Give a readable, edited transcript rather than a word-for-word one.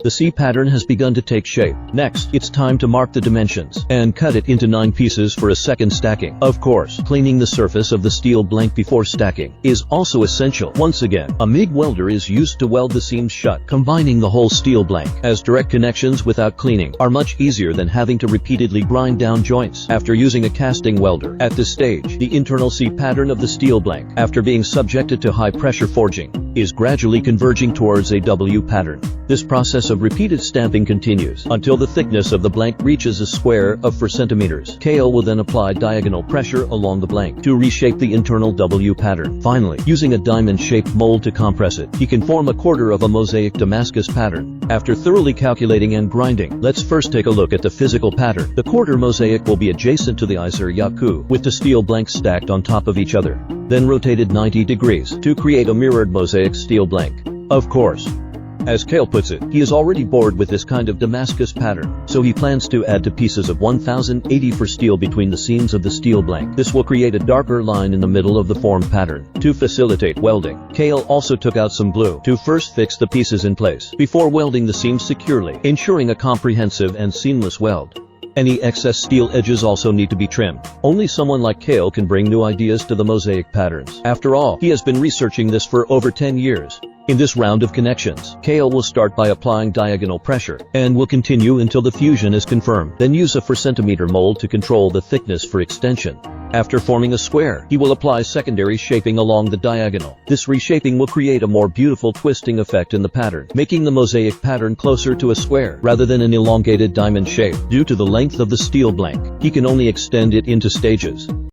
The C pattern has begun to take shape. Next, it's time to mark the dimensions and cut it into 9 pieces for a second stacking. Of course, cleaning the surface of the steel blank before stacking is also essential. Once again, a MIG welder is used to weld the seams shut, combining the whole steel blank, as direct connections without cleaning are much easier than having to repeatedly grind down joints after using a casting welder. At this stage, the internal C pattern of the steel blank, after being subjected to high-pressure forging, is gradually converging towards a W pattern. This process of repeated stamping continues until the thickness of the blank reaches a square of 4 centimeters. Kale will then apply diagonal pressure along the blank to reshape the internal W pattern. Finally, using a diamond-shaped mold to compress it, he can form a quarter of a mosaic Damascus pattern. After thoroughly calculating and grinding, let's first take a look at the physical pattern. The quarter mosaic will be adjacent to the Iser Yaku, with the steel blanks stacked on top of each other, then rotated 90 degrees to create a mirrored mosaic steel blank. Of course, as Kale puts it, he is already bored with this kind of Damascus pattern, so he plans to add 2 pieces of 1080 for steel between the seams of the steel blank. This will create a darker line in the middle of the formed pattern. To facilitate welding, Kale also took out some glue to first fix the pieces in place before welding the seams securely, ensuring a comprehensive and seamless weld. Any excess steel edges also need to be trimmed. Only someone like Kale can bring new ideas to the mosaic patterns. After all, he has been researching this for over 10 years. In this round of connections, Kale will start by applying diagonal pressure and will continue until the fusion is confirmed. Then use a 4 centimeter mold to control the thickness for extension. After forming a square, he will apply secondary shaping along the diagonal. This reshaping will create a more beautiful twisting effect in the pattern, making the mosaic pattern closer to a square rather than an elongated diamond shape. Due to the length of the steel blank, he can only extend it into stages.